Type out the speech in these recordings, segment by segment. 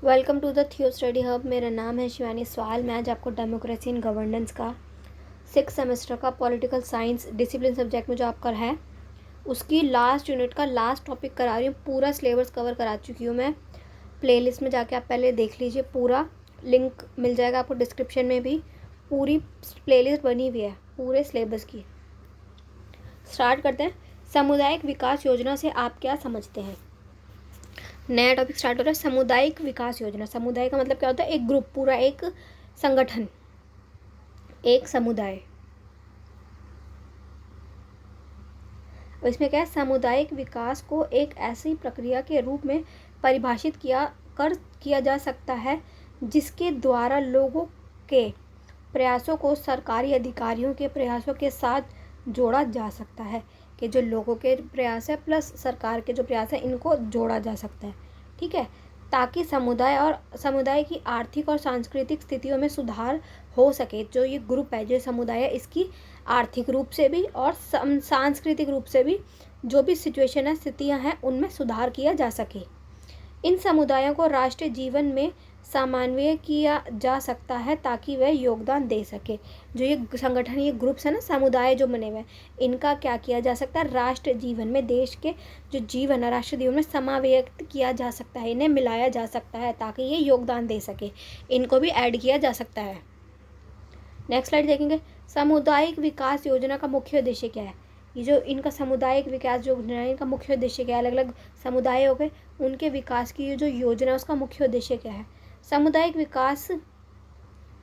Welcome to the थियो study hub. मेरा नाम है शिवानी स्वाल। मैं आज आपको डेमोक्रेसी इन गवर्नेंस का 6 सेमेस्टर का पॉलिटिकल साइंस डिसिप्लिन सब्जेक्ट में जो आपका है उसकी लास्ट यूनिट का लास्ट टॉपिक करा रही हूँ। पूरा सिलेबस कवर करा चुकी हूँ मैं। प्लेलिस्ट में जाके आप पहले देख लीजिए, पूरा लिंक मिल जाएगा आपको डिस्क्रिप्शन में भी। पूरी प्लेलिस्ट बनी हुई है पूरे सिलेबस की। स्टार्ट करते हैं। सामुदायिक विकास योजना से आप क्या समझते हैं? नया टॉपिक स्टार्ट हो रहा है, सामुदायिक विकास योजना। समुदाय का मतलब क्या होता है? एक ग्रुप, पूरा एक संगठन, एक समुदाय। इसमें क्या है? सामुदायिक विकास को एक ऐसी प्रक्रिया के रूप में परिभाषित किया जा सकता है जिसके द्वारा लोगों के प्रयासों को सरकारी अधिकारियों के प्रयासों के साथ जोड़ा जा सकता है। कि जो लोगों के प्रयास है प्लस सरकार के जो प्रयास है, इनको जोड़ा जा सकता है। ठीक है, ताकि समुदाय की आर्थिक और सांस्कृतिक स्थितियों में सुधार हो सके। जो ये ग्रुप है, जो समुदाय है, इसकी आर्थिक रूप से भी और सांस्कृतिक रूप से भी जो भी सिचुएशन है, स्थितियां हैं, उनमें सुधार किया जा सके। इन समुदायों को राष्ट्रीय जीवन में समन्वय किया जा सकता है ताकि वह योगदान दे सके। जो ये संगठन, ये ग्रुप्स है ना, समुदाय जो बने हुए हैं, इनका क्या किया जा सकता है? राष्ट्र जीवन में, देश के जो जीवन है, राष्ट्र जीवन में समावेश किया जा सकता है, इन्हें मिलाया जा सकता है ताकि ये योगदान दे सके। इनको भी ऐड किया जा सकता है। नेक्स्ट स्लाइड देखेंगे। सामुदायिक विकास योजना का मुख्य उद्देश्य क्या है? ये जो इनका सामुदायिक विकास योजना है, इनका मुख्य उद्देश्य क्या है? अलग अलग समुदाय हो गए, उनके विकास की ये जो योजना है, उसका मुख्य उद्देश्य क्या है? सामुदायिक विकास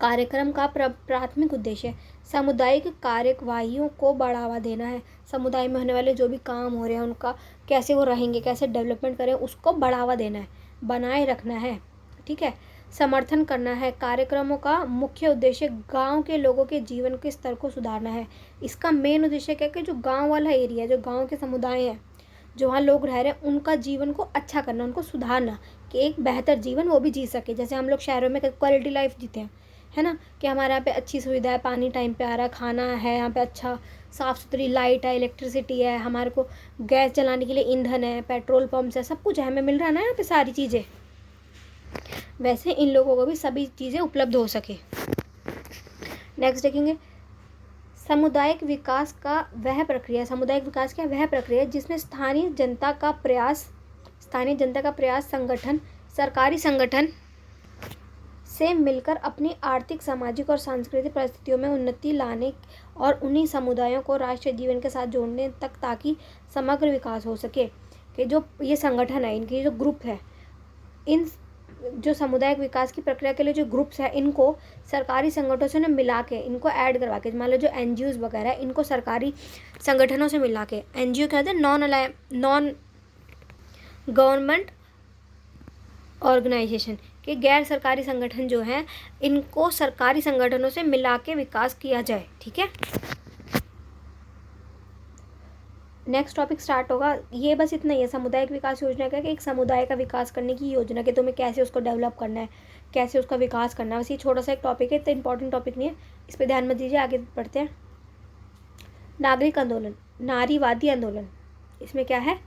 कार्यक्रम का प्राथमिक उद्देश्य सामुदायिक कार्यवाहियों को बढ़ावा देना है। समुदाय में होने वाले जो भी काम हो रहे हैं, उनका कैसे वो रहेंगे, कैसे डेवलपमेंट करें, उसको बढ़ावा देना है, बनाए रखना है। ठीक है, समर्थन करना है। कार्यक्रमों का मुख्य उद्देश्य गांव के लोगों के जीवन के स्तर को सुधारना है। इसका मेन उद्देश्य क्या है? कि जो गांव वाला एरिया, जो गांव के समुदाय हैं, जो वहाँ लोग रह रहे हैं, उनका जीवन को अच्छा करना, उनको सुधारना, कि एक बेहतर जीवन वो भी जी सके। जैसे हम लोग शहरों में क्वालिटी लाइफ जीते हैं, है ना, कि हमारे यहाँ पे अच्छी सुविधा है, पानी टाइम पे आ रहा है, खाना है यहाँ पे अच्छा, साफ़ सुथरी लाइट है, इलेक्ट्रिसिटी है, हमारे को गैस जलाने के लिए ईंधन है, पेट्रोल पम्प्स है, सब कुछ है, हमें मिल रहा है ना यहाँ पे सारी चीज़ें। वैसे इन लोगों को भी सभी चीज़ें उपलब्ध हो सके। नेक्स्ट देखेंगे। सामुदायिक विकास का वह प्रक्रिया, सामुदायिक विकास क्या? वह प्रक्रिया जिसमें स्थानीय जनता का प्रयास संगठन, सरकारी संगठन से मिलकर अपनी आर्थिक, सामाजिक और सांस्कृतिक परिस्थितियों में उन्नति लाने और उन्हीं समुदायों को राष्ट्रीय जीवन के साथ जोड़ने तक, ताकि समग्र विकास हो सके। कि जो ये संगठन है, इनकी जो ग्रुप है, इन जो सामुदायिक विकास की प्रक्रिया के लिए जो ग्रुप्स है, इनको सरकारी संगठनों से मिला के, इनको ऐड करवा के, मान लो जो NGOs वगैरह है, इनको सरकारी संगठनों से मिला के, NGO क्या होते हैं? नॉन गवर्नमेंट ऑर्गेनाइजेशन, के गैर सरकारी संगठन जो हैं, इनको सरकारी संगठनों से मिला के विकास किया जाए। ठीक है, नेक्स्ट टॉपिक स्टार्ट होगा। ये बस इतना ही है सामुदायिक विकास योजना का, कि एक समुदाय का विकास करने की योजना, कि तुम्हें कैसे उसको डेवलप करना है, कैसे उसका विकास करना है। बस ये छोटा सा एक टॉपिक है, इतना इंपॉर्टेंट टॉपिक नहीं है, इस पर ध्यान मत दीजिए। आगे बढ़ते हैं। नागरिक आंदोलन, नारीवादी आंदोलन, इसमें क्या है?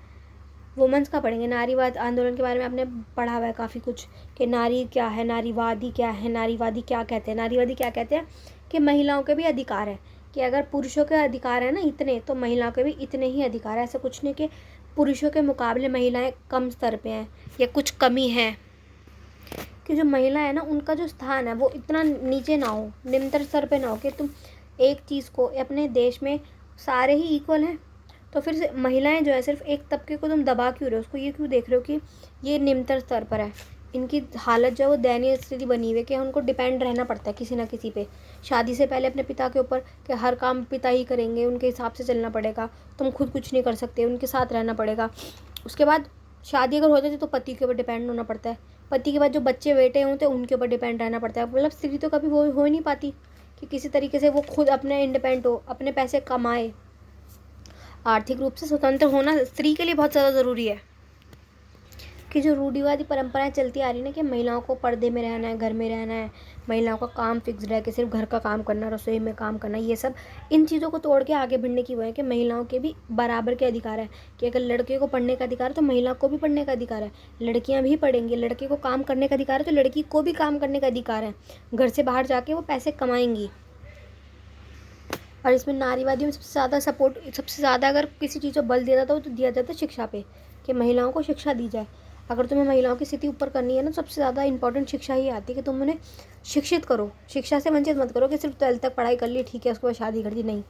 वुमेंस का पढ़ेंगे। नारीवाद आंदोलन के बारे में आपने पढ़ा हुआ है काफ़ी कुछ, कि नारी क्या है, नारीवादी क्या है, नारीवादी क्या कहते हैं। नारीवादी क्या कहते हैं? कि महिलाओं के भी अधिकार है, कि अगर पुरुषों के अधिकार है ना इतने, तो महिलाओं के भी इतने ही अधिकार है। ऐसा कुछ नहीं कि पुरुषों के मुकाबले महिलाएं कम स्तर पे हैं या कुछ कमी है। कि जो महिला है ना, उनका जो स्थान है वो इतना नीचे ना हो, निम्नतर स्तर पे ना हो, कि तुम एक चीज़ को, अपने देश में सारे ही इक्वल हैं, तो फिर से महिलाएं जो है सिर्फ एक तबके को तुम दबा क्यों रहे हो? उसको ये क्यों देख रहे हो कि ये निम्नतर स्तर पर है? इनकी हालत जो है वो दयनीय स्थिति बनी हुई है, कि उनको डिपेंड रहना पड़ता है किसी ना किसी पे। शादी से पहले अपने पिता के ऊपर, कि हर काम पिता ही करेंगे, उनके हिसाब से चलना पड़ेगा, तुम खुद कुछ नहीं कर सकते, उनके साथ रहना पड़ेगा। उसके बाद शादी अगर हो जाती तो पति के ऊपर डिपेंड होना पड़ता है। पति के बाद जो बच्चे बेटे होते हैं उनके ऊपर डिपेंड रहना पड़ता है। मतलब स्त्री तो कभी वो हो ही नहीं पाती कि किसी तरीके से वो खुद अपने इंडिपेंडेंट हो, अपने पैसे कमाए। आर्थिक रूप से स्वतंत्र होना स्त्री के लिए बहुत ज़्यादा ज़रूरी है। कि जो रूढ़िवादी परंपराएं चलती आ रही ना कि महिलाओं को पर्दे में रहना है, घर में रहना है, महिलाओं का काम फिक्स्ड है कि सिर्फ घर का काम करना, रसोई में काम करना, ये सब इन चीज़ों को तोड़ के आगे बढ़ने की वो है कि महिलाओं के भी बराबर के अधिकार है। कि अगर लड़के को पढ़ने का अधिकार है तो महिला को भी पढ़ने का अधिकार है, लड़कियां भी पढ़ेंगी। लड़के को काम करने का अधिकार है तो लड़की को भी काम करने का अधिकार है, घर से बाहर जाके वो पैसे कमाएंगी। और इसमें नारीवादियों में सबसे ज़्यादा सपोर्ट, सबसे ज़्यादा अगर किसी चीज़ को बल दिया जाता हो तो दिया जाता है शिक्षा पे, कि महिलाओं को शिक्षा दी जाए। अगर तुम्हें महिलाओं की स्थिति ऊपर करनी है ना, सबसे ज़्यादा इंपॉर्टेंट शिक्षा ही आती है कि तुम उन्हें शिक्षित करो। शिक्षा से वंचित मत करो कि सिर्फ 12th तक पढ़ाई कर ली, ठीक है, उसके बाद शादी कर दी। नहीं,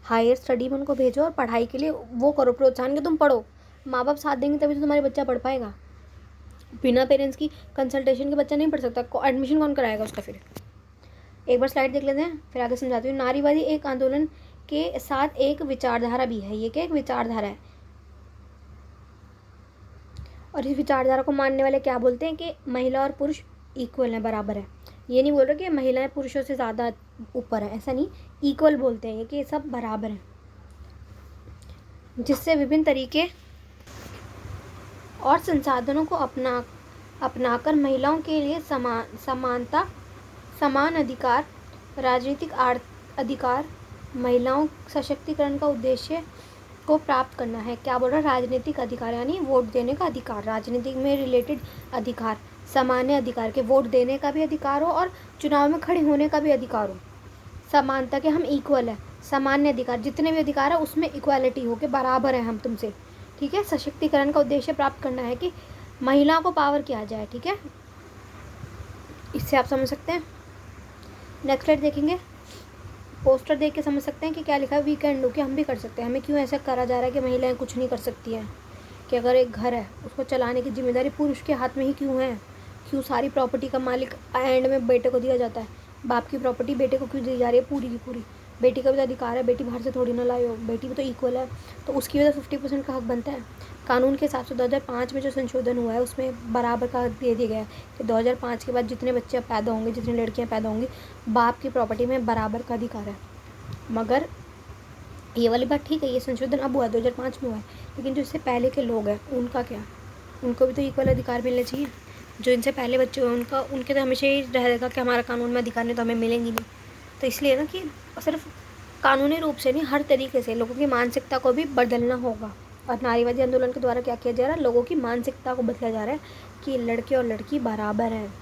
हायर स्टडी में उनको भेजो और पढ़ाई के लिए वो करो प्रोत्साहन कि तुम पढ़ो। माँ बाप साथ देंगे तभी तो तुम्हारे बच्चा पढ़ पाएगा। बिना पेरेंट्स की कंसल्टेशन के बच्चा नहीं पढ़ सकता। एडमिशन कौन कराएगा उसका? फिर एक बार स्लाइड देख लेते हैं, फिर आगे समझाती हूँ। नारीवादी एक आंदोलन के साथ एक विचारधारा भी है। ये क्या? एक विचारधारा है। और इस विचारधारा को मानने वाले क्या बोलते हैं कि महिला और पुरुष इक्वल है, बराबर है। ये नहीं बोल रहे कि महिलाएं पुरुषों से ज़्यादा ऊपर है, ऐसा नहीं, इक्वल बोलते हैं ये कि सब बराबर हैं, जिससे विभिन्न तरीके और संसाधनों को अपनाकर महिलाओं के लिए समानता, समान अधिकार, राजनीतिक अधिकार, महिलाओं सशक्तिकरण का उद्देश्य को प्राप्त करना है। क्या बोल रहा है? राजनीतिक अधिकार यानी वोट देने का अधिकार, राजनीतिक में रिलेटेड अधिकार, सामान्य अधिकार के वोट देने का भी अधिकार हो और चुनाव में खड़े होने का भी अधिकार हो। समानता के हम इक्वल है, सामान्य अधिकार, जितने भी अधिकार है उसमें इक्वालिटी हो के बराबर है हम तुमसे, ठीक है। सशक्तिकरण का उद्देश्य प्राप्त करना है कि महिलाओं को पावर किया जाए, ठीक है। इससे आप समझ सकते हैं। नेक्स्ट स्लाइड देखेंगे, पोस्टर देख के समझ सकते हैं कि क्या लिखा है। वी कैन डू, कि हम भी कर सकते हैं। हमें क्यों ऐसा करा जा रहा है कि महिलाएं कुछ नहीं कर सकती हैं? कि अगर एक घर है उसको चलाने की जिम्मेदारी पुरुष के हाथ में ही क्यों है? क्यों सारी प्रॉपर्टी का मालिक एंड में बेटे को दिया जाता है? बाप की प्रॉपर्टी बेटे को क्यों दी जा रही है पूरी की पूरी? बेटी का भी तो अधिकार है, बेटी बाहर से थोड़ी ना लाई हो, बेटी भी तो इक्वल है, तो उसकी भी तो 50% का हक बनता है। कानून के हिसाब से 2005 में जो संशोधन हुआ है उसमें बराबर का हक दे दिया गया है कि 2005 के बाद जितने बच्चे पैदा होंगे, जितनी लड़कियां पैदा होंगी, बाप की प्रॉपर्टी में बराबर का अधिकार है। मगर ये वाली बात ठीक है, ये संशोधन अब हुआ 2005 में हुआ है, लेकिन जो इससे पहले के लोग हैं उनका क्या? उनको भी तो इक्वल अधिकार मिलने चाहिए। जो इनसे पहले बच्चे हुए उनके तो हमेशा ही रहेगा कि हमारा कानून में अधिकार नहीं तो हमें मिलेंगी नहीं। तो इसलिए ना कि सिर्फ कानूनी रूप से नहीं, हर तरीके से लोगों की मानसिकता को भी बदलना होगा। और नारीवादी आंदोलन के द्वारा क्या किया जा रहा है? लोगों की मानसिकता को बदला जा रहा है कि लड़के और लड़की बराबर हैं,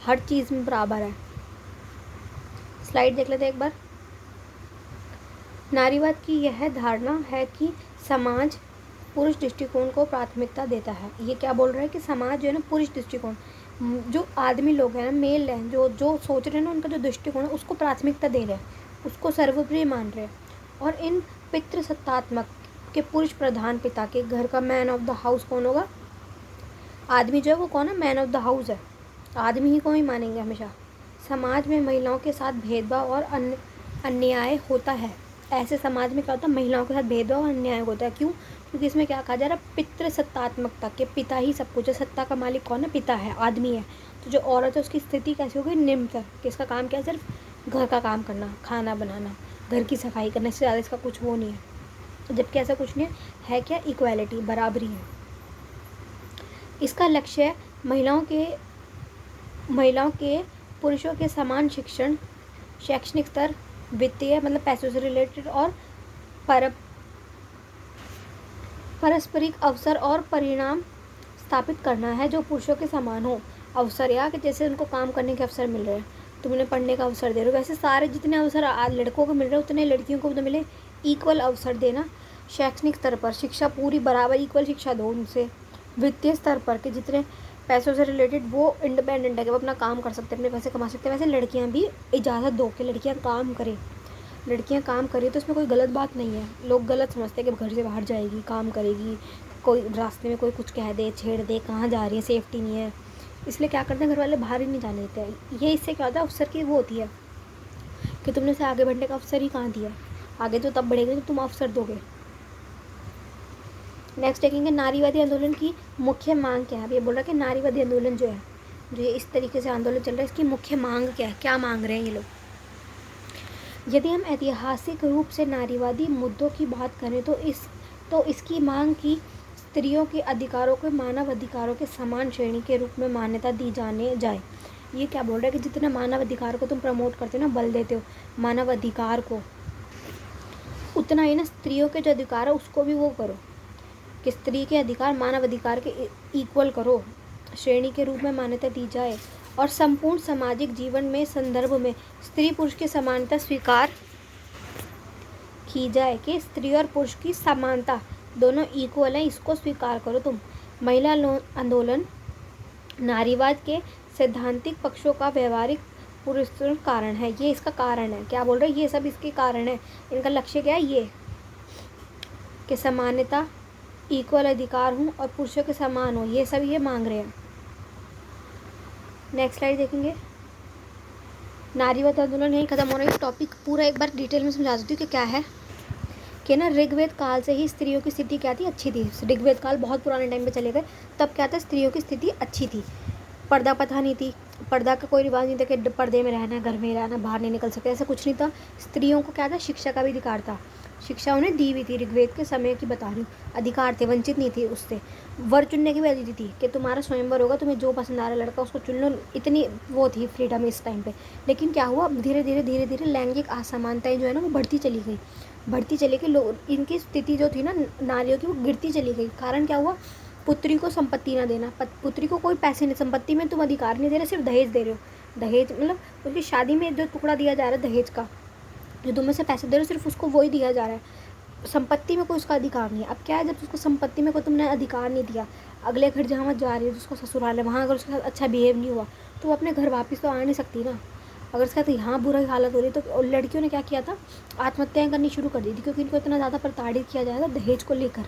हर चीज़ में बराबर है। स्लाइड देख लेते हैं एक बार। नारीवाद की यह धारणा है कि समाज पुरुष दृष्टिकोण को प्राथमिकता देता है। ये क्या बोल रहा है कि समाज जो है ना, पुरुष दृष्टिकोण, जो आदमी लोग हैं ना, मेल हैं, जो सोच रहे हैं ना, उनका जो दृष्टिकोण है उसको प्राथमिकता दे रहे हैं, उसको सर्वोपरि मान रहे हैं। और इन पितृसत्तात्मक के पुरुष प्रधान पिता के घर का मैन ऑफ द हाउस कौन होगा? आदमी जो है वो कौन है? मैन ऑफ द हाउस है, आदमी ही को ही मानेंगे हमेशा। समाज में महिलाओं के साथ भेदभाव और अन्याय होता है। ऐसे समाज में क्या होता है? महिलाओं के साथ भेदभाव और अन्याय होता है। क्यों? क्योंकि इसमें क्या कहा जा रहा है? पितृसत्तात्मकता के पिता ही सब कुछ है। सत्ता का मालिक कौन है? पिता है, आदमी है। तो जो औरत है उसकी स्थिति कैसी हो गई? निम्नतर, कि इसका काम क्या है? सिर्फ घर का काम करना, खाना बनाना, घर की सफाई करना, इससे ज़्यादा इसका कुछ वो नहीं है। तो जबकि ऐसा कुछ नहीं है क्या? इक्वालिटी, बराबरी है। इसका लक्ष्य महिलाओं के पुरुषों के समान शिक्षण, शैक्षणिक स्तर, वित्तीय मतलब पैसों से रिलेटेड, और पारस्परिक अवसर और परिणाम स्थापित करना है जो पुरुषों के समान हो। अवसर, या कि जैसे उनको काम करने के अवसर मिल रहे हैं, तुम उन्हें पढ़ने का अवसर दे रहे हो, वैसे सारे जितने अवसर आज लड़कों को मिल रहे हैं उतने लड़कियों को भी तो मिले। इक्वल अवसर देना। शैक्षणिक स्तर पर शिक्षा पूरी बराबर इक्वल शिक्षा दो उनसे। वित्तीय स्तर पर कि जितने पैसों से रिलेटेड वो इंडिपेंडेंट है कि वो अपना काम कर सकते हैं, अपने पैसे कमा सकते हैं, वैसे लड़कियां भी इजाज़त दो कि लड़कियां काम करें। लड़कियां काम करें तो इसमें कोई गलत बात नहीं है। लोग गलत समझते हैं कि घर से बाहर जाएगी, काम करेगी, कोई रास्ते में कोई कुछ कह दे, छेड़ दे, कहाँ जा रही है, सेफ्टी नहीं है, इसलिए क्या करते हैं घर वाले बाहर ही नहीं जाने देते हैं। ये इससे क्या होता है? अवसर की वो होती है कि तुमने उसे आगे बढ़ने का अवसर ही कहाँ दिया। आगे तो तब बढ़ेगा जब तुम अवसर दोगे। नेक्स्ट देखेंगे नारीवादी आंदोलन की मुख्य मांग क्या है। ये बोल रहा है कि नारीवादी आंदोलन जो है, जो ये इस तरीके से आंदोलन चल रहा है, इसकी मुख्य मांग क्या है? क्या मांग रहे हैं ये लोग? यदि हम ऐतिहासिक रूप से नारीवादी मुद्दों की बात करें तो इसकी मांग की स्त्रियों के अधिकारों को मानव अधिकारों के समान श्रेणी के रूप में मान्यता दी जाने जाए। ये क्या बोल रहा है कि जितना मानव अधिकार को तुम प्रमोट करते हो ना, बल देते हो मानव अधिकार को, उतना ही ना स्त्रियों के जो अधिकार है उसको भी वो करो कि स्त्री के अधिकार मानव अधिकार के इक्वल करो, श्रेणी के रूप में मान्यता दी जाए और संपूर्ण सामाजिक जीवन में संदर्भ में स्त्री पुरुष की समानता स्वीकार की जाए कि स्त्री और पुरुष की समानता दोनों इक्वल है, इसको स्वीकार करो तुम। महिला आंदोलन नारीवाद के सैद्धांतिक पक्षों का व्यवहारिक पुरस्कृत कारण है। ये इसका कारण है, क्या बोल रहे हैं, ये सब इसके कारण है। इनका लक्ष्य क्या है, ये कि समानता, इक्वल अधिकार हो और पुरुषों के समान हो, ये सब ये मांग रहे हैं। नेक्स्ट स्लाइड देखेंगे। नारीवाद आंदोलन यही खत्म हो रहा है। टॉपिक पूरा एक बार डिटेल में समझा देती हूँ कि क्या है कि ना ऋग्वेद काल से ही स्त्रियों की स्थिति क्या थी, अच्छी थी। ऋग्वेद काल बहुत पुराने टाइम पे चले गए, तब क्या था, स्त्रियों की स्थिति अच्छी थी। पर्दा प्रथा नहीं थी, पर्दा का कोई रिवाज नहीं था कि पर्दे में रहना, घर में रहना, बाहर नहीं निकल सकते, ऐसा कुछ नहीं था। स्त्रियों को क्या था, शिक्षा का भी अधिकार था, शिक्षा उन्हें दी हुई थी। ऋग्वेद के समय की बता रही हूँ, अधिकार थे, वंचित नहीं थी उससे। वर चुनने की भी अधिकार थी कि तुम्हारा स्वयंवर होगा, तुम्हें जो पसंद आ रहा लड़का उसको चुन लो, इतनी वो थी फ्रीडम इस टाइम पे। लेकिन क्या हुआ, धीरे धीरे लैंगिक असमानताएं जो है ना वो बढ़ती चली गई। लोग, इनकी स्थिति जो थी ना नारियों की, वो गिरती चली गई। कारण क्या हुआ, पुत्री को संपत्ति ना देना, पुत्री को कोई पैसे नहीं, संपत्ति में तुम अधिकार नहीं दे रहे, सिर्फ दहेज दे रहे हो। दहेज मतलब उसकी शादी में जो टुकड़ा दिया जा रहा है दहेज का, जो तुम में से पैसे दे रहे हो, सिर्फ उसको वही दिया जा रहा है, संपत्ति में कोई उसका अधिकार नहीं है। अब क्या है, जब उसको संपत्ति में कोई तुमने अधिकार नहीं दिया, अगले घर जहाँ मत जा रही है, जिसको ससुराल है, वहाँ अगर उसके साथ अच्छा बिहेव नहीं हुआ तो वो अपने घर वापस तो आ नहीं सकती ना। अगर उसके साथ यहाँ बुरी हालत हो रही है, तो लड़कियों ने क्या किया था, आत्महत्याएं करनी शुरू कर दी थी, क्योंकि इनको इतना ज़्यादा प्रताड़ित किया जाएगा दहेज को लेकर।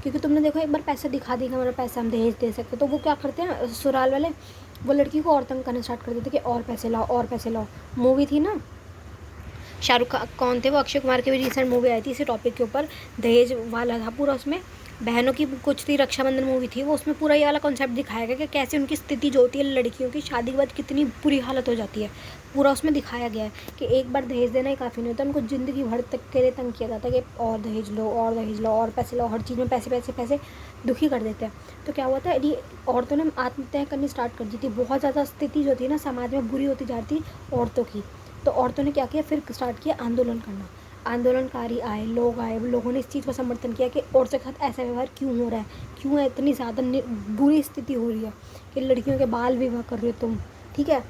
क्योंकि तुमने देखो, एक बार पैसा दिखा देगा, हमारा पैसा हम दहेज दे सकते, तो वो क्या करते हैं ससुराल वाले, वो लड़की को और तंग करना स्टार्ट कर देते कि और पैसे लाओ, और पैसे लाओ। मूवी थी ना, शाहरुख खान कौन थे वो, अक्षय कुमार की भी रिसेंट मूवी आई थी इसी टॉपिक के ऊपर, दहेज वाला था पूरा। उसमें बहनों की कुछ थी, रक्षाबंधन मूवी थी वो, उसमें पूरा ये वाला कॉन्सेप्ट दिखाया गया कि कैसे उनकी स्थिति जो होती है लड़कियों की शादी के बाद कितनी बुरी हालत हो जाती है, पूरा उसमें दिखाया गया है कि एक बार दहेज देना ही काफ़ी नहीं होता, उनको ज़िंदगी भर तक के लिए तंग किया जाता है कि और दहेज लो, और दहेज लो, और पैसे लो, हर चीज़ में पैसे पैसे पैसे, दुखी कर देते हैं। तो क्या हुआ था, ये औरतों ने आत्महत्या करनी स्टार्ट कर दी थी, बहुत ज़्यादा स्थिति जो थी ना समाज में बुरी होती जा रही थी औरतों की। तो औरतों ने क्या किया, फिर स्टार्ट किया आंदोलन करना। आंदोलनकारी आए, लोग आए, लोगों ने इस चीज़ को समर्थन किया कि औरतों के साथ ऐसा व्यवहार क्यों हो रहा है, क्यों है इतनी ज़्यादा बुरी स्थिति हो रही है कि लड़कियों के बाल विवाह कर रहे हो तुम, ठीक है,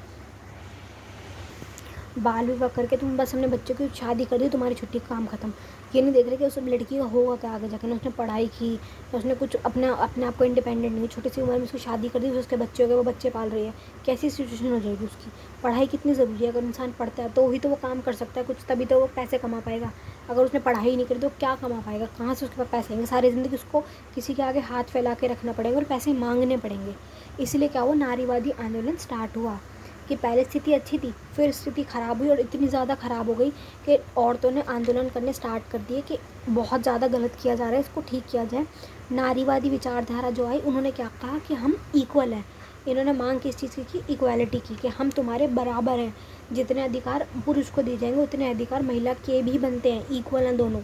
बाल विवाह करके तुम बस अपने बच्चों की शादी कर दी, तुम्हारी छुट्टी का काम खत्म। ये नहीं देख रहे कि उस लड़की का होगा क्या आगे जाकर, उसने पढ़ाई की, उसने कुछ अपने आप को इंडिपेंडेंट नहीं, छोटी सी उम्र में उसकी शादी कर दी, उसके बच्चे हो गए, वो बच्चे पाल रही है, कैसी सिचुएशन हो जाएगी उसकी। पढ़ाई कितनी ज़रूरी है, अगर इंसान पढ़ता है तो ही तो वो काम कर सकता है कुछ, तभी तो वो पैसे कमा पाएगा। अगर उसने पढ़ाई नहीं करी तो क्या कमा पाएगा, कहाँ से उसके पास पैसे आएंगे, सारी ज़िंदगी उसको किसी के आगे हाथ फैला के रखना पड़ेगा और पैसे मांगने पड़ेंगे। इसलिए क्या हुआ, नारीवादी आंदोलन स्टार्ट हुआ कि पहले स्थिति अच्छी थी, फिर स्थिति ख़राब हुई और इतनी ज़्यादा ख़राब हो गई कि औरतों ने आंदोलन करने स्टार्ट कर दिए कि बहुत ज़्यादा गलत किया जा रहा है, इसको ठीक किया जाए। नारीवादी विचारधारा जो आई, उन्होंने क्या कहा कि हम इक्वल हैं। इन्होंने मांग किस चीज़ की, इक्वालिटी की, कि हम तुम्हारे बराबर हैं, जितने अधिकार पुरुष को दिए जाएंगे उतने अधिकार महिला के भी बनते हैं, इक्वल हैं दोनों,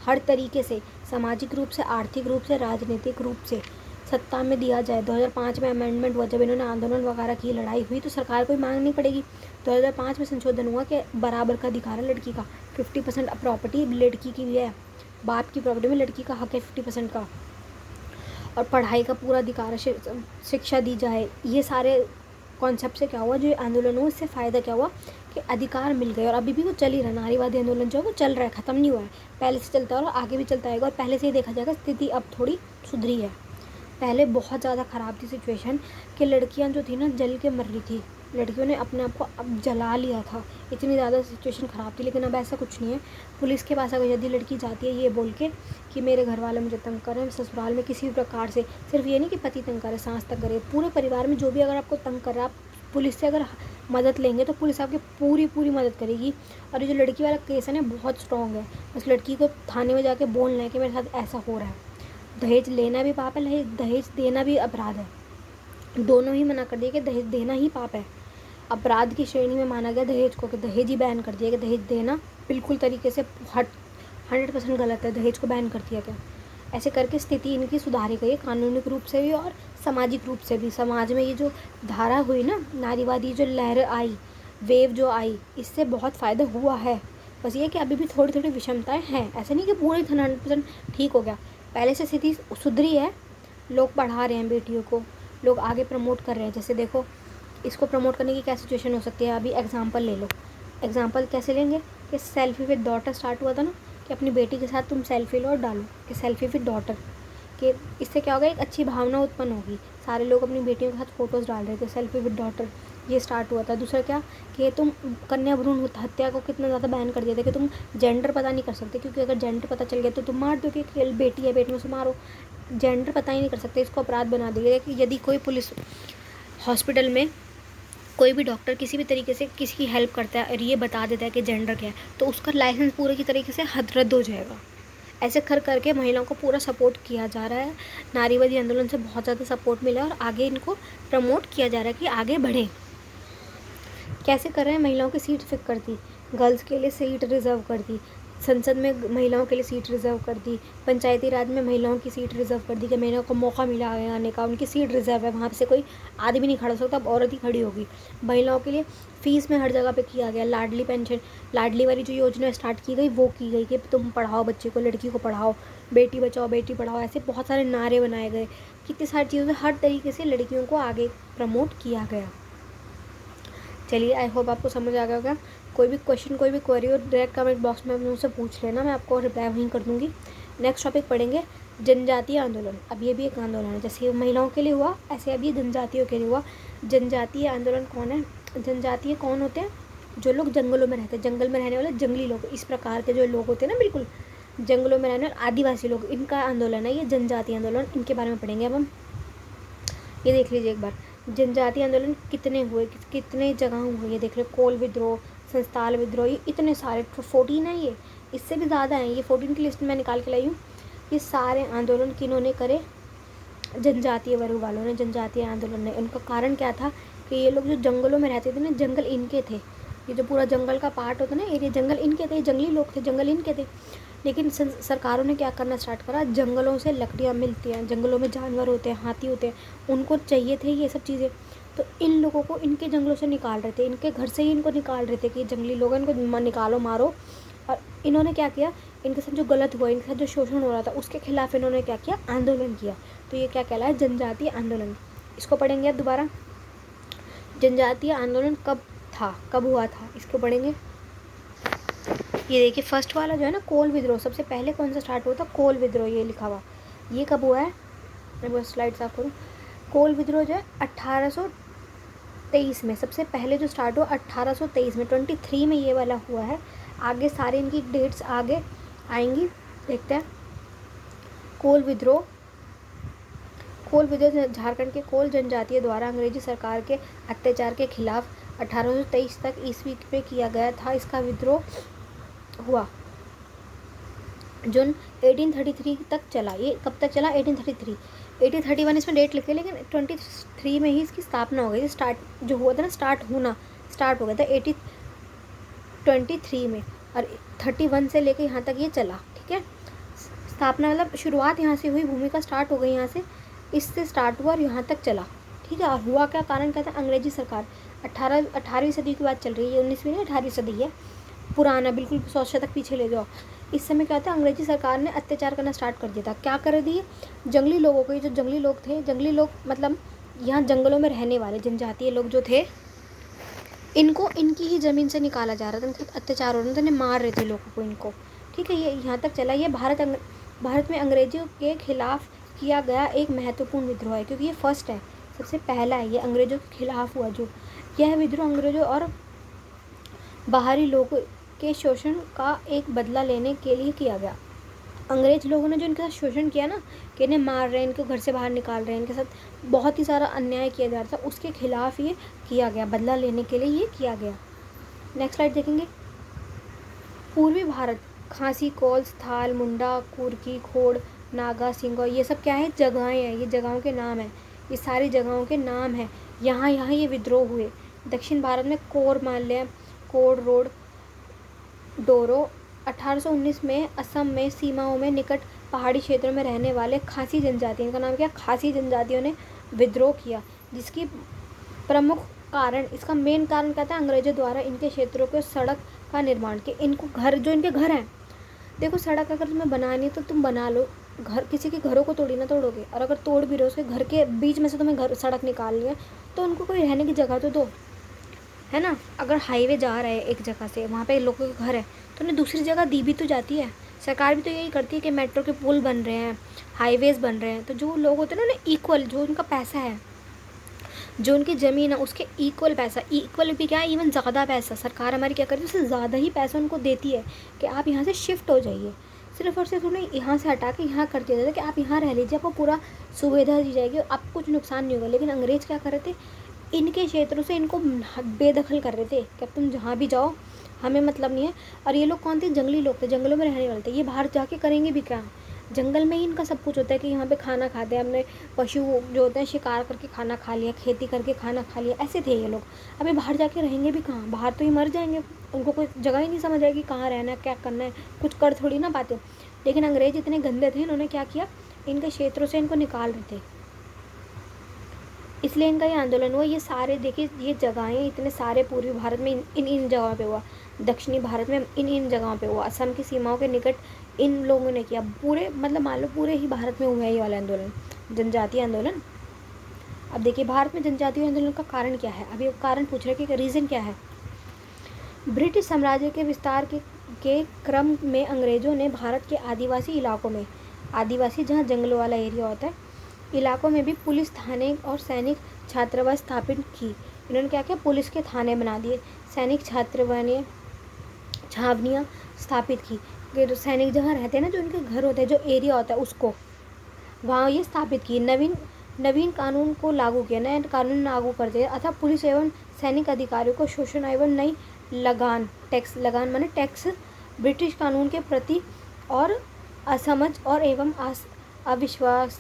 हर तरीके से, सामाजिक रूप से, आर्थिक रूप से, राजनीतिक रूप से सत्ता में दिया जाए। 2005 में अमेंडमेंट हुआ, जब इन्होंने आंदोलन वगैरह की, लड़ाई हुई, तो सरकार को मांग नहीं पड़ेगी। 2005 में संशोधन हुआ कि बराबर का अधिकार है लड़की का, 50% प्रॉपर्टी लड़की की भी है, बाप की प्रॉपर्टी में लड़की का हक है 50% का, और पढ़ाई का पूरा अधिकार है, शिक्षा दी जाए। ये सारे कॉन्सेप्ट से क्या हुआ, जो आंदोलन हुआ इससे फ़ायदा क्या हुआ कि अधिकार मिल गए। और अभी भी वो चल ही रहा, नारीवादी आंदोलन जो है वो चल रहा है, ख़त्म नहीं हुआ है, पहले से चलता है और आगे भी चलता रहेगा। और पहले से ही देखा जाएगा स्थिति अब थोड़ी सुधरी है, पहले बहुत ज़्यादा ख़राब थी सिचुएशन कि लड़कियां जो थी ना जल के मर रही थी, लड़कियों ने अपने आप को अब जला लिया था, इतनी ज़्यादा सिचुएशन ख़राब थी। लेकिन अब ऐसा कुछ नहीं है, पुलिस के पास अगर यदि लड़की जाती है ये बोल के कि मेरे घर वाले मुझे तंग करें, ससुराल में किसी भी प्रकार से, सिर्फ ये नहीं कि पति तंग करे, सास तंग करे, पूरे परिवार में जो भी अगर आपको तंग कर रहा है, आप पुलिस से अगर मदद लेंगे तो पुलिस आपकी पूरी मदद करेगी। और ये जो लड़की वाला केस है ना बहुत स्ट्रॉन्ग है, उस लड़की को थाने में जाके बोलना है कि मेरे साथ ऐसा हो रहा है। दहेज लेना भी पाप है, दहेज देना भी अपराध है, दोनों ही मना कर दिया कि दहेज देना ही पाप है, अपराध की श्रेणी में माना गया दहेज को, कि दहेज ही बैन कर दिया कि दहेज देना बिल्कुल तरीके से 100% गलत है, दहेज को बैन कर दिया गया। ऐसे करके स्थिति इनकी सुधारी गई है, कानूनी रूप से भी और सामाजिक रूप से भी। समाज में ये जो धारा हुई ना, नारीवादी जो लहर आई, वेव जो आई, इससे बहुत फ़ायदा हुआ है। बस ये कि अभी भी थोड़ी थोड़ी विषमताएं हैं, ऐसे नहीं कि पूरी 100% ठीक हो गया। पहले से स्थिति सुधरी है, लोग पढ़ा रहे हैं बेटियों को, लोग आगे प्रमोट कर रहे हैं। जैसे देखो, इसको प्रमोट करने की क्या सिचुएशन हो सकती है, अभी एग्जांपल ले लो। एग्जांपल कैसे लेंगे कि सेल्फी विद डॉटर स्टार्ट हुआ था ना, कि अपनी बेटी के साथ तुम सेल्फी लो और डालो कि सेल्फी विद डॉटर, कि इससे क्या होगा, एक अच्छी भावना उत्पन्न होगी। सारे लोग अपनी बेटियों के साथ फ़ोटोज़ डाल रहे थे, सेल्फी विद डॉटर, ये स्टार्ट हुआ था। दूसरा क्या कि तुम कन्या भ्रूण हत्या को कितना ज़्यादा बैन कर दिया था कि तुम जेंडर पता नहीं कर सकते, क्योंकि अगर जेंडर पता चल गया तो तुम मार दो कि बेटी है, बेटी में से मारो। जेंडर पता ही नहीं कर सकते, इसको अपराध बना दिया कि यदि कोई पुलिस हॉस्पिटल में कोई भी डॉक्टर किसी भी तरीके से किसी की हेल्प करता है और ये बता देता है कि जेंडर क्या है, तो उसका लाइसेंस पूरे की तरीके से रद्द हो जाएगा। ऐसे कर करके महिलाओं को पूरा सपोर्ट किया जा रहा है। नारीवादी आंदोलन से बहुत ज़्यादा सपोर्ट मिला है और आगे इनको प्रमोट किया जा रहा है कि आगे बढ़ें। कैसे कर रहे हैं, महिलाओं की सीट फिक्स कर दी, गर्ल्स के लिए सीट रिज़र्व कर दी, संसद में महिलाओं के लिए सीट रिज़र्व कर दी, पंचायती राज में महिलाओं की सीट रिज़र्व कर दी कि महिलाओं को मौका मिला है आने का, उनकी सीट रिज़र्व है, वहाँ से कोई आदमी नहीं खड़ा हो सकता, अब औरत ही खड़ी होगी। महिलाओं के लिए फ़ीस में हर जगह पे किया गया, लाडली पेंशन, लाडली वाली जो योजना स्टार्ट की गई वो की गई कि तुम पढ़ाओ बच्चे को, लड़की को पढ़ाओ, बेटी बचाओ बेटी पढ़ाओ, ऐसे बहुत सारे नारे बनाए गए। कितनी सारी चीज़ों से हर तरीके से लड़कियों को आगे प्रमोट किया गया। चलिए, आई होप आपको समझ आ गया होगा। कोई भी क्वेश्चन, कोई भी क्वेरी हो, डायरेक्ट कमेंट बॉक्स में मुझसे पूछ लेना, मैं आपको रिप्लाई वहीं कर दूँगी। नेक्स्ट टॉपिक पढ़ेंगे जनजातीय आंदोलन। अब ये भी एक आंदोलन है, जैसे महिलाओं के लिए हुआ ऐसे अब ये जनजातियों के लिए हुआ। जनजातीय आंदोलन कौन है, जनजातीय कौन होते हैं, जो लोग जंगलों में रहते हैं, जंगल में रहने वाले जंगली लोग, इस प्रकार के जो लोग होते हैं ना, बिल्कुल जंगलों में रहने वाले आदिवासी लोग, इनका आंदोलन है ये जनजातीय आंदोलन। इनके बारे में पढ़ेंगे अब हम। ये देख लीजिए एक बार, जनजातीय आंदोलन कितने हुए, कितने जगह हुए, ये देख लो, कोल विद्रोह, संस्थाल विद्रोह, ये इतने सारे 14 है, ये इससे भी ज़्यादा हैं, ये 14 की लिस्ट मैं निकाल के लाई हूँ। ये सारे आंदोलन किन्होंने करे, जनजातीय वर्ग वालों ने, जनजातीय आंदोलन ने। उनका कारण क्या था कि ये लोग जो जंगलों में रहते थे ना, जंगल इनके थे, ये जो पूरा जंगल का पार्ट होता ना एरिया, जंगल इनके थे, जंगली लोग थे, जंगल इनके थे। लेकिन सरकारों ने क्या करना स्टार्ट करा, जंगलों से लकड़ियाँ मिलती हैं, जंगलों में जानवर होते हैं, हाथी होते हैं, उनको चाहिए थे ये सब चीज़ें, तो इन लोगों को इनके जंगलों से निकाल रहे थे, इनके घर से ही इनको निकाल रहे थे कि जंगली लोग हैं, इनको निकालो मारो। और इन्होंने क्या किया, इनके साथ जो गलत हुआ, इनके साथ जो शोषण हो रहा था, उसके खिलाफ इन्होंने क्या किया, आंदोलन किया। तो ये क्या कहलाया, जनजातीय आंदोलन। इसको पढ़ेंगे अब दोबारा, जनजातीय आंदोलन कब था, कब हुआ था, इसको पढ़ेंगे। ये देखिए फर्स्ट वाला जो है ना, कोल विद्रोह, सबसे पहले कौन सा स्टार्ट हुआ था, कोल विद्रोह, ये लिखा हुआ, ये कब हुआ है, मैं बस स्लाइड साफ करूँ। कोल विद्रोह जो है 1823 में, सबसे पहले जो स्टार्ट हुआ 1823 में, 23 में ये वाला हुआ है। आगे सारे इनकी डेट्स आगे आएंगी, देखते हैं। कोल विद्रोह, कोल विद्रोह झारखंड के कोल जनजातीय द्वारा अंग्रेजी सरकार के अत्याचार के खिलाफ 1823 तक ईस्वी में किया गया था। इसका विद्रोह हुआ जून 1833 तक चला। ये कब तक चला, 1833, 1831 इसमें डेट लिखे, लेकिन 23 में ही इसकी स्थापना हो गई। स्टार्ट जो हुआ था ना, स्टार्ट हो गया था 1823 में, और 31 से लेकर यहाँ तक ये चला, ठीक है। स्थापना मतलब शुरुआत यहाँ से हुई, भूमिका स्टार्ट हो गई यहाँ से, इससे स्टार्ट हुआ और यहाँ तक चला, ठीक है। और हुआ क्या, कारण क्या था, अंग्रेजी सरकार 18वीं सदी की बात चल रही है, 19वीं नहीं 18वीं सदी है, पुराना बिल्कुल 100 शतक पीछे ले जाओ। इस समय क्या था, अंग्रेजी सरकार ने अत्याचार करना स्टार्ट कर दिया था। क्या कर दिए, जंगली लोगों को, ये जो जंगली लोग थे, जंगली लोग मतलब यहाँ जंगलों में रहने वाले जनजातीय लोग जो थे, इनको इनकी ही ज़मीन से निकाला जा रहा था, इनके अत्याचार हो रहे थे, इन्हें मार रहे थे लोगों को, इनको, ठीक है। ये यहाँ तक चला। ये भारत में अंग्रेज़ों के खिलाफ किया गया एक महत्वपूर्ण विद्रोह है, क्योंकि ये फर्स्ट है, सबसे पहला है, ये अंग्रेज़ों के खिलाफ हुआ जो यह विद्रोह अंग्रेज़ों और बाहरी लोगों के शोषण का एक बदला लेने के लिए किया गया। अंग्रेज लोगों ने जो इनके साथ शोषण किया ना, कि इन्हें मार रहे हैं, इनको घर से बाहर निकाल रहे हैं, इनके साथ बहुत ही सारा अन्याय किया जा रहा था, उसके खिलाफ ये किया गया, बदला लेने के लिए ये किया गया। नेक्स्ट स्लाइड देखेंगे। पूर्वी भारत, खांसी, कोल्स, थाल, मुंडा, कुर्की, खोड़, नागा, सिंगौ, ये सब क्या है, जगहें हैं, ये जगहों के नाम हैं, ये सारी जगहों के नाम हैं। यहाँ ये विद्रोह हुए। दक्षिण भारत में कोरमाल्य, कोड रोड, डोरो। 1819 में असम में सीमाओं में निकट पहाड़ी क्षेत्रों में रहने वाले खासी जनजाति, इनका नाम क्या, खासी जनजातियों ने विद्रोह किया, जिसकी प्रमुख कारण, इसका मेन कारण क्या था, अंग्रेजों द्वारा इनके क्षेत्रों के सड़क का निर्माण, कि इनको घर, जो इनके घर हैं, देखो सड़क अगर तुम्हें बनानी है तो तुम बना लो, घर किसी के घरों को थोड़ी ना तोड़ोगे, और अगर तोड़ भी रहे हो उसके घर के बीच में से तुम्हें घर सड़क निकालनी है तो उनको कोई रहने की जगह तो दो, है ना। अगर हाईवे जा रहा है एक जगह से, वहाँ पे लोगों के घर है, तो उन्हें दूसरी जगह दी भी तो जाती है। सरकार भी तो यही करती है कि मेट्रो के पुल बन रहे हैं, हाईवेज़ बन रहे हैं, तो जो लोग होते हैं ना उन्हें इक्वल, जो उनका पैसा है, जो उनकी ज़मीन है उसके इक्वल पैसा, इक्वल भी क्या है, इवन ज़्यादा पैसा सरकार हमारी क्या करती है, उससे ज़्यादा ही पैसा उनको देती है कि आप यहाँ से शिफ्ट हो जाइए। सिर्फ और सिर्फ उन्हें यहाँ से हटा के यहाँ कर दिया जाता है कि आप यहाँ रह लीजिए, आपको पूरा सुविधा दी जाएगी, आपको कुछ नुकसान नहीं होगा। लेकिन अंग्रेज़ क्या कर रहे थे, इनके क्षेत्रों से इनको बेदखल कर रहे थे कि अब तुम जहाँ भी जाओ हमें मतलब नहीं है। और ये लोग कौन थे, जंगली लोग थे, जंगलों में रहने वाले थे, ये बाहर जाके करेंगे भी क्या, जंगल में ही इनका सब कुछ होता है कि यहाँ पे खाना खाते हैं, हमने पशु जो होते हैं शिकार करके खाना खा लिया, खेती करके खाना खा लिया, ऐसे थे ये लोग। अब ये बाहर जाके रहेंगे भी कहाँ, बाहर तो ये मर जाएंगे, उनको कोई जगह ही नहीं समझ आएगी कहाँ रहना है, क्या करना है, कुछ कर थोड़ी ना पाते। लेकिन अंग्रेज इतने गंदे थे, इन्होंने क्या किया, इनके क्षेत्रों से इनको निकाल रहे थे, इसलिए इनका ये आंदोलन हुआ। ये सारे देखिए, ये जगहें इतने सारे पूर्वी भारत में इन जगहों पे हुआ, दक्षिणी भारत में इन जगहों पे हुआ, असम की सीमाओं के निकट इन लोगों ने किया, पूरे मतलब मान लो पूरे ही भारत में हुआ है ये वाला आंदोलन, जनजातीय आंदोलन। अब देखिए भारत में जनजातीय आंदोलन का कारण क्या है, अभी कारण पूछ रहे कि रीज़न क्या है। ब्रिटिश साम्राज्य के विस्तार के क्रम में अंग्रेज़ों ने भारत के आदिवासी इलाकों में, आदिवासी जहाँ जंगलों वाला एरिया होता है, इलाकों में भी पुलिस थाने और सैनिक छात्रावास स्थापित की। इन्होंने क्या किया, पुलिस के थाने बना दिए, सैनिक छावनियाँ स्थापित की, कि सैनिक जहाँ रहते हैं ना, जो उनके घर होते हैं, जो एरिया होता है उसको वहाँ ये स्थापित की। नवीन कानून को लागू किया, नए कानून लागू कर दिए, अतः पुलिस एवं सैनिक अधिकारियों को शोषण एवं नई लगान माने टैक्स, ब्रिटिश कानून के प्रति और असमझ और एवं अविश्वास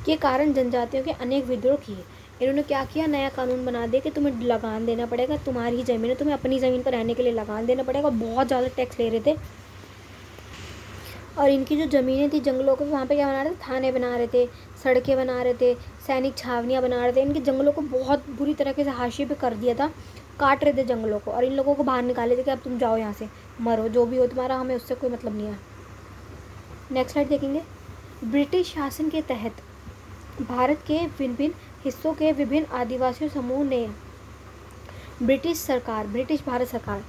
के कारण जनजातियों के अनेक विद्रोह किए। इन्होंने क्या किया, नया कानून बना दिया कि तुम्हें लगान देना पड़ेगा, तुम्हारी ज़मीन है, तुम्हें अपनी ज़मीन पर रहने के लिए लगान देना पड़ेगा। बहुत ज़्यादा टैक्स ले रहे थे, और इनकी जो ज़मीनें थी जंगलों को, वहाँ पे क्या बना रहे थे, थाने बना रहे थे, सड़कें बना रहे थे, सैनिक छावनियाँ बना रहे थे, इनके जंगलों को बहुत बुरी तरीके से हाशिए पे कर दिया था, काट रहे थे जंगलों को, और इन लोगों को बाहर निकाले थे कि अब तुम जाओ यहाँ से, मरो, जो भी हो तुम्हारा, हमें उससे कोई मतलब नहीं है। नेक्स्ट स्लाइड देखेंगे। ब्रिटिश शासन के तहत भारत के विभिन्न हिस्सों के विभिन्न आदिवासी समूह ने ब्रिटिश भारत सरकार,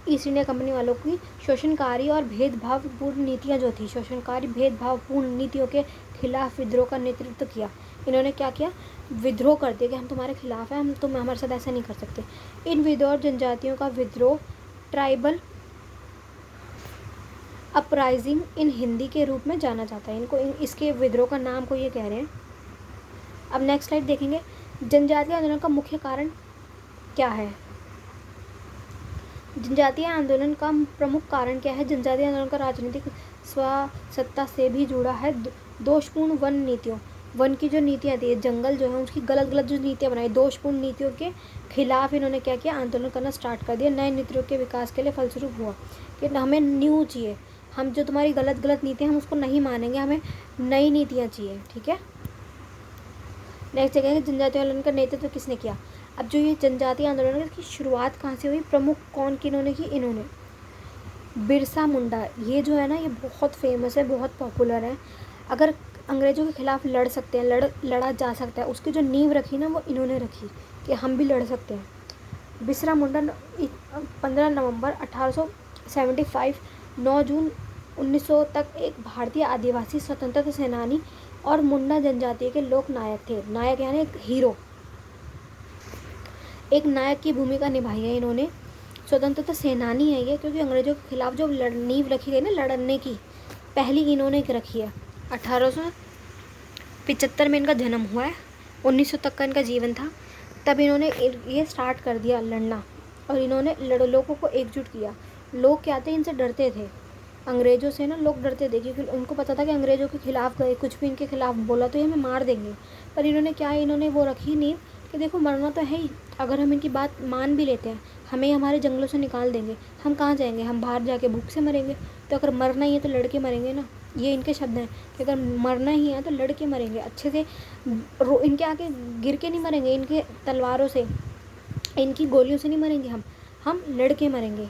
ईस्ट इंडिया कंपनी वालों की शोषणकारी और भेदभावपूर्ण नीतियाँ जो थी, शोषणकारी भेदभावपूर्ण नीतियों के खिलाफ विद्रोह का नेतृत्व किया। इन्होंने क्या किया, विद्रोह कर दिया कि हम तुम्हारे खिलाफ हैं, हम तुम हमारे साथ ऐसा नहीं कर सकते। इन विद्रोह जनजातियों का विद्रोह ट्राइबल अपराइजिंग इन हिंदी के रूप में जाना जाता है। इनको इसके विद्रोह का नाम को ये कह रहे हैं। अब नेक्स्ट स्लाइड देखेंगे। जनजातीय आंदोलन का मुख्य कारण क्या है, जनजातीय आंदोलन का प्रमुख कारण क्या है। जनजातीय आंदोलन का राजनीतिक स्वायत्तता से भी जुड़ा है। दोषपूर्ण वन की जो नीतियाँ थी, जंगल जो है उसकी गलत जो नीतियाँ बनाई, दोषपूर्ण नीतियों के खिलाफ इन्होंने क्या किया, आंदोलन करना स्टार्ट कर दिया। नए नीतियों के विकास के लिए फलस्वरूप हुआ कि हमें न्यू चाहिए, हम जो तुम्हारी गलत नीतियाँ हम उसको नहीं मानेंगे, हमें नई नीतियाँ चाहिए, ठीक है। नेक्स्ट जगह है जनजातीय आंदोलन का नेतृत्व किसने किया। अब जो ये जनजातीय आंदोलन है इसकी शुरुआत कहाँ से हुई, प्रमुख कौन किन्होंने की, इन्होंने बिरसा मुंडा। ये जो है ना ये बहुत फेमस है, बहुत पॉपुलर है। अगर अंग्रेज़ों के खिलाफ लड़ सकते हैं, लड़ा जा सकता है, उसकी जो नींव रखी ना वो इन्होंने रखी कि हम भी लड़ सकते हैं। बिरसा मुंडा 15 नवंबर 1875 9 जून 1900 तक एक भारतीय आदिवासी स्वतंत्रता सेनानी और मुंडा जनजाति के लोक नायक थे। नायक यानी एक हीरो, एक नायक की भूमिका निभाई है इन्होंने। स्वतंत्रता सेनानी है ये, क्योंकि अंग्रेज़ों के खिलाफ जो नींव रखी गई ना लड़ने की, पहली इन्होंने रखी है। 1875 में इनका जन्म हुआ है, 1900 तक का इनका जीवन था। तब इन्होंने ये स्टार्ट कर दिया लड़ना, और इन्होंने लोगों को एकजुट किया। लोग क्या थे, इनसे डरते थे, अंग्रेज़ों से ना लोग डरते थे, क्योंकि उनको पता था कि अंग्रेज़ों के खिलाफ गए, कुछ भी इनके खिलाफ बोला तो ये हमें मार देंगे। पर इन्होंने क्या है, इन्होंने वो रखी नींव कि देखो मरना तो है ही, अगर हम इनकी बात मान भी लेते हैं, हमें हमारे जंगलों से निकाल देंगे, हम कहाँ जाएंगे, हम बाहर जाके भूख से मरेंगे, तो अगर मरना ही है तो लड़के मरेंगे ना। ये इनके शब्द हैं कि अगर मरना ही है तो लड़ के मरेंगे, अच्छे से इनके आगे गिर के नहीं मरेंगे, इनके तलवारों से, इनकी गोलियों से नहीं मरेंगे, हम लड़ के मरेंगे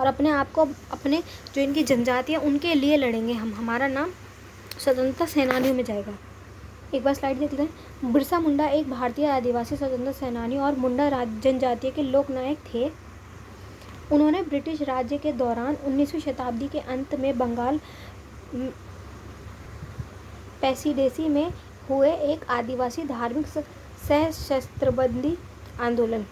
और अपने आप को, अपने जो इनकी जनजाति है उनके लिए लड़ेंगे हम, हमारा नाम स्वतंत्रता सेनानियों में जाएगा। एक बार स्लाइड देख लें। बिरसा मुंडा एक भारतीय आदिवासी स्वतंत्रता सेनानी और मुंडा जनजाति के लोक नायक थे। उन्होंने ब्रिटिश राज्य के दौरान 19वीं शताब्दी के अंत में बंगाल प्रेसिडेंसी में हुए एक आदिवासी धार्मिक सशस्त्रबंदी आंदोलन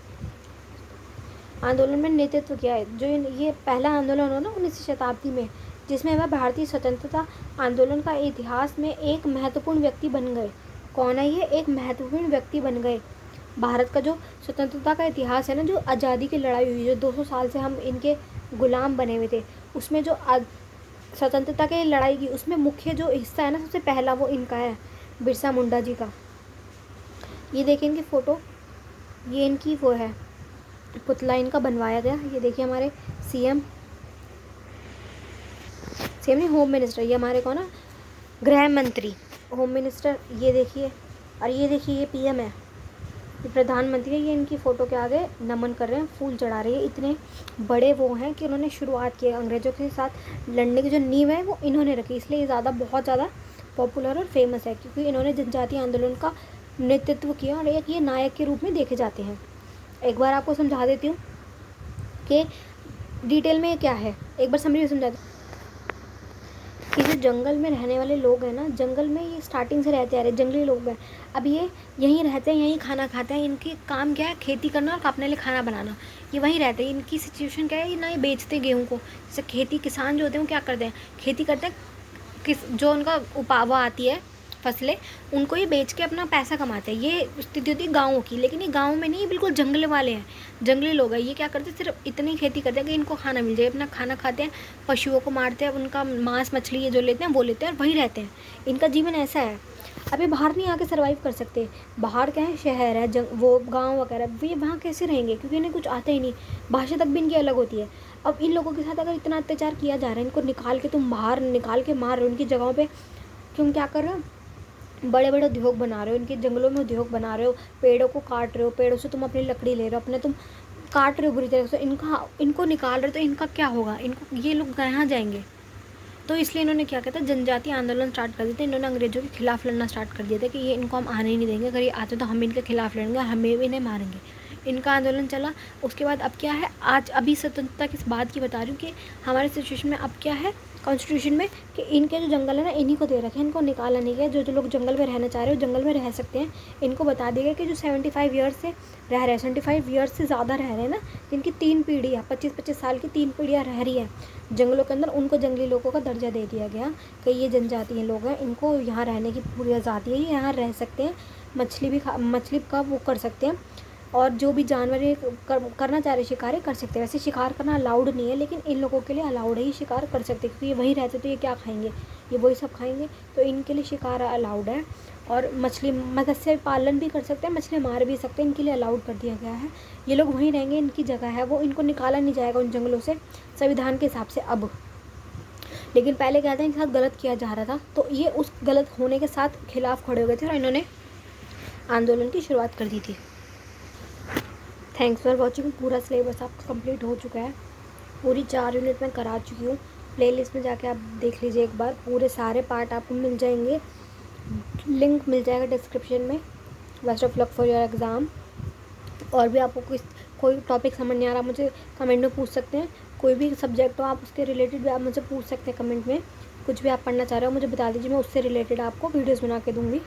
में नेतृत्व किया है। जो ये पहला आंदोलन हो ना 19वीं शताब्दी में, जिसमें वह भारतीय स्वतंत्रता आंदोलन का इतिहास में एक महत्वपूर्ण व्यक्ति बन गए। कौन है ये? एक महत्वपूर्ण व्यक्ति बन गए। भारत का जो स्वतंत्रता का इतिहास है ना, जो आज़ादी की लड़ाई हुई, जो 200 साल से हम इनके गुलाम बने हुए थे, उसमें जो स्वतंत्रता की लड़ाई की, उसमें मुख्य जो हिस्सा है ना, सबसे पहला वो इनका है, बिरसा मुंडा जी का। ये देखिए इनकी फ़ोटो, ये इनकी वो है, पुतला इनका बनवाया गया। ये देखिए हमारे सीएम नहीं, होम मिनिस्टर, ये हमारे को ना गृह मंत्री, होम मिनिस्टर, ये देखिए। और ये देखिए ये पीएम है, ये प्रधानमंत्री है। ये इनकी फ़ोटो के आगे नमन कर रहे हैं, फूल चढ़ा रहे हैं। इतने बड़े वो हैं कि उन्होंने शुरुआत की, अंग्रेज़ों के साथ लड़ने की जो नींव है वो इन्होंने रखी, इसलिए ये बहुत ज़्यादा पॉपुलर और फेमस है, क्योंकि इन्होंने जनजातीय आंदोलन का नेतृत्व किया और एक ये नायक के रूप में देखे जाते हैं। एक बार आपको समझा देती हूँ कि डिटेल में क्या है, एक बार समरी में समझा दूँ कि जो जंगल में रहने वाले लोग हैं ना, जंगल में ये स्टार्टिंग से रहते आ रहे, जंगली लोग हैं। अब ये यहीं रहते हैं, यहीं खाना खाते हैं। इनकी काम क्या है? खेती करना और अपने लिए खाना बनाना। ये वहीं रहते हैं। इनकी सिचुएशन क्या है? ना ये बेचते गेहूँ को, जैसे खेती किसान जो होते हैं वो क्या करते हैं, खेती करते हैं, जो उनका उपावा आती है फसलें, उनको ये बेच के अपना पैसा कमाते हैं। ये स्थिति होती है गाँवों की, लेकिन ये गाँव में नहीं, बिल्कुल जंगल वाले हैं, जंगली लोग हैं। ये क्या करते हैं? सिर्फ इतनी खेती करते हैं कि इनको खाना मिल जाए, अपना खाना खाते हैं, पशुओं को मारते हैं, उनका मांस मछली ये जो लेते हैं वो लेते हैं और वहीं रहते हैं। इनका जीवन ऐसा है। अभी बाहर नहीं आके सर्वाइव कर सकते। बाहर क्या है? शहर है, वो गाँव वगैरह, ये वहाँ कैसे रहेंगे? क्योंकि इन्हें कुछ आता ही नहीं, भाषा तक भी इनकी अलग होती है। अब इन लोगों के साथ अगर इतना अत्याचार किया जा रहा है, इनको निकाल के तुम बाहर निकाल के मार रहे हो, उनकी जगहों पर तुम क्या कर रहे हो? बड़े बड़े उद्योग बना रहे हो, इनके जंगलों में उद्योग बना रहे हो, पेड़ों को काट रहे हो, पेड़ों से तुम अपनी लकड़ी ले रहे हो, अपने तुम काट रहे हो बुरी तरह से, इनको निकाल रहे हो, तो इनका क्या होगा? इनको, ये लोग कहाँ जाएंगे? तो इसलिए इन्होंने क्या कहता है, जनजातीय आंदोलन स्टार्ट कर दिए थे। इन्होंने अंग्रेजों के खिलाफ लड़ना स्टार्ट कर दिया था कि ये इनको हम आने ही नहीं देंगे, अगर ये आते तो हम इनके खिलाफ लड़ेंगे, हमें भी इन्हें मारेंगे। इनका आंदोलन चला। उसके बाद अब क्या है, आज अभी स्वतंत्रता किस बात की बता रही हूँ कि हमारे सिचुएशन में अब क्या है कॉन्स्टिट्यूशन में, कि इनके जो जंगल है ना, इन्हीं को दे रखे हैं, इनको निकाला नहीं गया। जो लोग जंगल में रहना चाह रहे हो जंगल में रह सकते हैं। इनको बता दिया गया कि जो 75 ईयर्स से रह रहे हैं, 75 ईयर्स से ज़्यादा रह रहे हैं ना, जिनकी 3 पीढ़ियाँ, 25-25 साल की 3 पीढ़ियाँ रह रही हैं जंगलों के अंदर, उनको जंगली लोगों का दर्जा दे दिया गया कि ये जनजातीय लोग हैं, इनको यहाँ रहने की पूरी आज़ादी है, ये यहाँ रह सकते हैं, मछली का वो कर सकते हैं, और जो भी जानवर ये करना चाह रहे शिकार कर सकते हैं। वैसे शिकार करना अलाउड नहीं है, लेकिन इन लोगों के लिए अलाउड है, ये शिकार कर सकते हैं, क्योंकि ये वहीं रहते तो ये क्या खाएंगे, ये वही सब खाएंगे, तो इनके लिए शिकार अलाउड है। और मत्स्य पालन भी कर सकते हैं, मछली मार भी सकते हैं, इनके लिए अलाउड कर दिया गया है। ये लोग वहीं रहेंगे, इनकी जगह है वो, इनको निकाला नहीं जाएगा उन जंगलों से संविधान के हिसाब से अब। लेकिन पहले क्या था, इनके साथ गलत किया जा रहा था, तो ये उस गलत होने के साथ खिलाफ खड़े हो गए थे और इन्होंने आंदोलन की शुरुआत कर दी थी। Thanks for watching. पूरा सिलेबस आपका कंप्लीट हो चुका है, पूरी 4 यूनिट में करा चुकी हूँ। प्लेलिस्ट में जाके आप देख लीजिए एक बार, पूरे सारे पार्ट आपको मिल जाएंगे, लिंक मिल जाएगा डिस्क्रिप्शन में। Best of luck for your exam. और भी आपको कोई टॉपिक समझ नहीं आ रहा, मुझे कमेंट में पूछ सकते हैं। कोई भी सब्जेक्ट हो आप उसके रिलेटेड भी आप मुझसे पूछ सकते हैं कमेंट में। कुछ भी आप पढ़ना चाह रहे हो मुझे बता दीजिए, मैं उससे रिलेटेड आपको वीडियोज़ बना के दूँगी।